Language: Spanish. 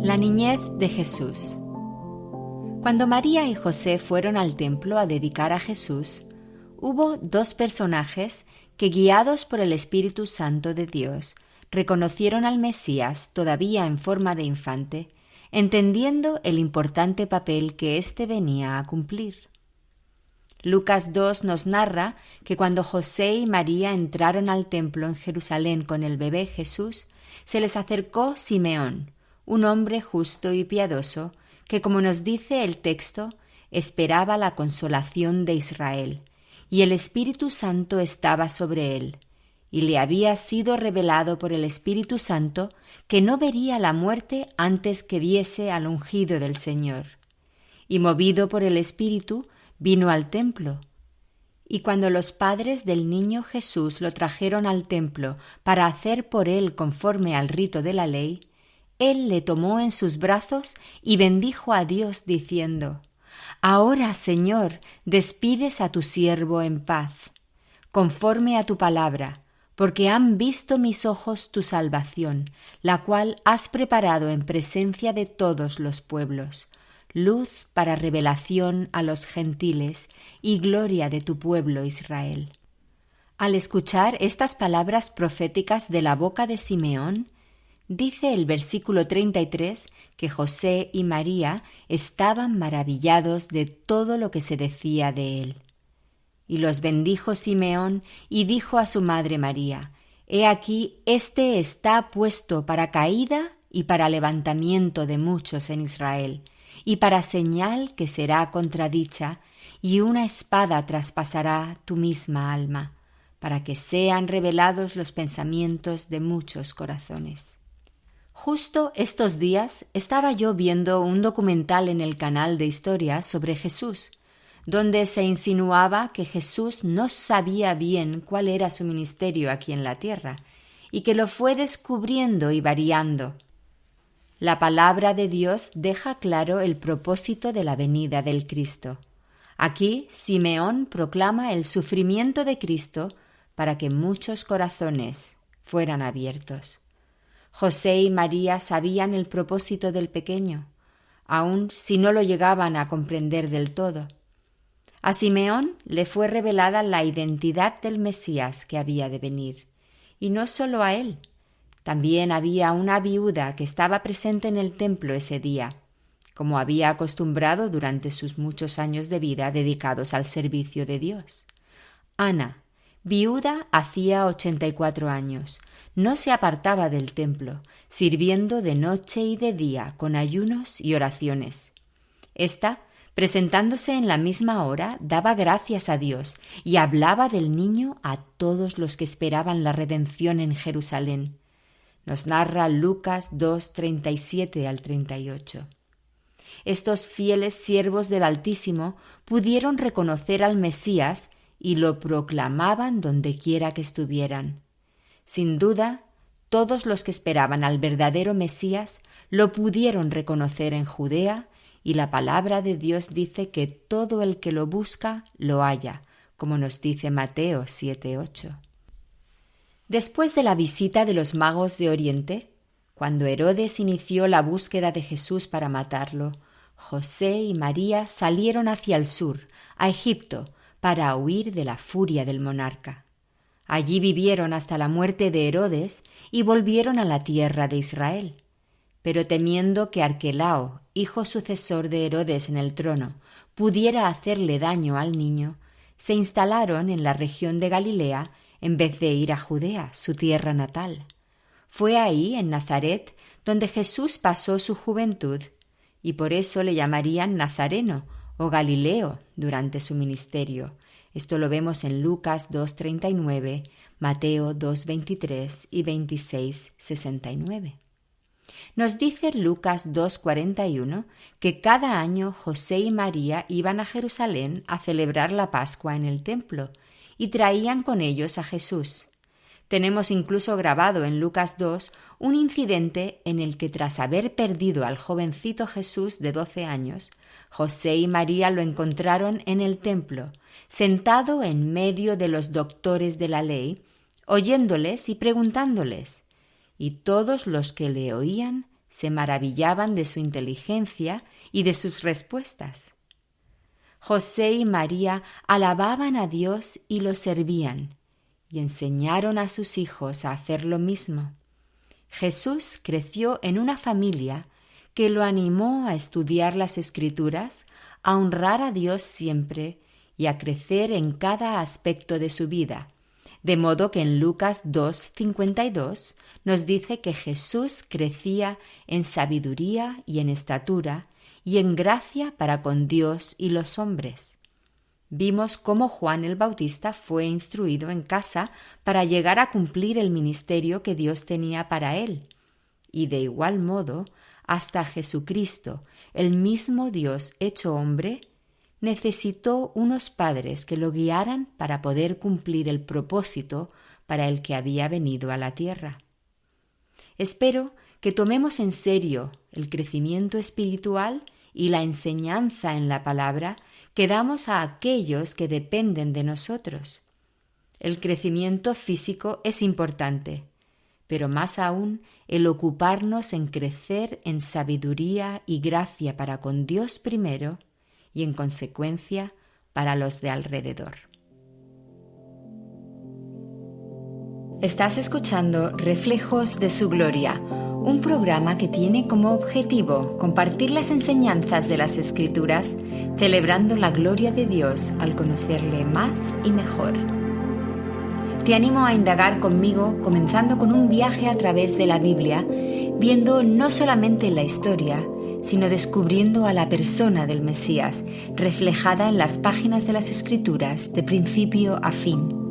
La niñez de Jesús. Cuando María y José fueron al templo a dedicar a Jesús, hubo dos personajes que, guiados por el Espíritu Santo de Dios, reconocieron al Mesías todavía en forma de infante, entendiendo el importante papel que éste venía a cumplir. Lucas 2 nos narra que cuando José y María entraron al templo en Jerusalén con el bebé Jesús, se les acercó Simeón, un hombre justo y piadoso, que, como nos dice el texto, esperaba la consolación de Israel, y el Espíritu Santo estaba sobre él, y le había sido revelado por el Espíritu Santo que no vería la muerte antes que viese al ungido del Señor. Y movido por el Espíritu, vino al templo. Y cuando los padres del niño Jesús lo trajeron al templo para hacer por él conforme al rito de la ley, él le tomó en sus brazos y bendijo a Dios diciendo: «Ahora, Señor, despides a tu siervo en paz, conforme a tu palabra, porque han visto mis ojos tu salvación, la cual has preparado en presencia de todos los pueblos, luz para revelación a los gentiles y gloria de tu pueblo Israel». Al escuchar estas palabras proféticas de la boca de Simeón, dice el versículo 33 que José y María estaban maravillados de todo lo que se decía de él. Y los bendijo Simeón y dijo a su madre María: «He aquí, este está puesto para caída y para levantamiento de muchos en Israel, y para señal que será contradicha, y una espada traspasará tu misma alma, para que sean revelados los pensamientos de muchos corazones». Justo estos días estaba yo viendo un documental en el canal de historia sobre Jesús, donde se insinuaba que Jesús no sabía bien cuál era su ministerio aquí en la tierra y que lo fue descubriendo y variando. La palabra de Dios deja claro el propósito de la venida del Cristo. Aquí Simeón proclama el sufrimiento de Cristo para que muchos corazones fueran abiertos. José y María sabían el propósito del pequeño, aun si no lo llegaban a comprender del todo. A Simeón le fue revelada la identidad del Mesías que había de venir, y no solo a él. También había una viuda que estaba presente en el templo ese día, como había acostumbrado durante sus muchos años de vida dedicados al servicio de Dios. Ana, viuda hacía 84 años, no se apartaba del templo, sirviendo de noche y de día con ayunos y oraciones. Esta, presentándose en la misma hora, daba gracias a Dios y hablaba del niño a todos los que esperaban la redención en Jerusalén. Nos narra Lucas 2, 37 al 38. Estos fieles siervos del Altísimo pudieron reconocer al Mesías y lo proclamaban dondequiera que estuvieran. Sin duda, todos los que esperaban al verdadero Mesías lo pudieron reconocer en Judea, y la palabra de Dios dice que todo el que lo busca lo halla, como nos dice Mateo 7:8. Después de la visita de los magos de Oriente, cuando Herodes inició la búsqueda de Jesús para matarlo, José y María salieron hacia el sur, a Egipto, para huir de la furia del monarca. Allí vivieron hasta la muerte de Herodes y volvieron a la tierra de Israel. Pero temiendo que Arquelao, hijo sucesor de Herodes en el trono, pudiera hacerle daño al niño, se instalaron en la región de Galilea en vez de ir a Judea, su tierra natal. Fue ahí, en Nazaret, donde Jesús pasó su juventud, y por eso le llamarían Nazareno o Galileo durante su ministerio. Esto lo vemos en Lucas 2:39, Mateo 2:23 y 26:69. Nos dice Lucas 2:41 que cada año José y María iban a Jerusalén a celebrar la Pascua en el templo y traían con ellos a Jesús. Tenemos incluso grabado en Lucas 2 un incidente en el que, tras haber perdido al jovencito Jesús de 12 años, José y María lo encontraron en el templo, sentado en medio de los doctores de la ley, oyéndoles y preguntándoles, y todos los que le oían se maravillaban de su inteligencia y de sus respuestas. José y María alababan a Dios y lo servían, y enseñaron a sus hijos a hacer lo mismo. Jesús creció en una familia que lo animó a estudiar las Escrituras, a honrar a Dios siempre y a crecer en cada aspecto de su vida, de modo que en Lucas 2:52 nos dice que Jesús crecía en sabiduría y en estatura y en gracia para con Dios y los hombres. Vimos cómo Juan el Bautista fue instruido en casa para llegar a cumplir el ministerio que Dios tenía para él. Y de igual modo, hasta Jesucristo, el mismo Dios hecho hombre, necesitó unos padres que lo guiaran para poder cumplir el propósito para el que había venido a la tierra. Espero que tomemos en serio el crecimiento espiritual y la enseñanza en la palabra que damos a aquellos que dependen de nosotros. El crecimiento físico es importante, pero más aún el ocuparnos en crecer en sabiduría y gracia para con Dios primero y en consecuencia para los de alrededor. Estás escuchando Reflejos de su Gloria, un programa que tiene como objetivo compartir las enseñanzas de las Escrituras, celebrando la gloria de Dios al conocerle más y mejor. Te animo a indagar conmigo, comenzando con un viaje a través de la Biblia, viendo no solamente la historia, sino descubriendo a la persona del Mesías, reflejada en las páginas de las Escrituras de principio a fin.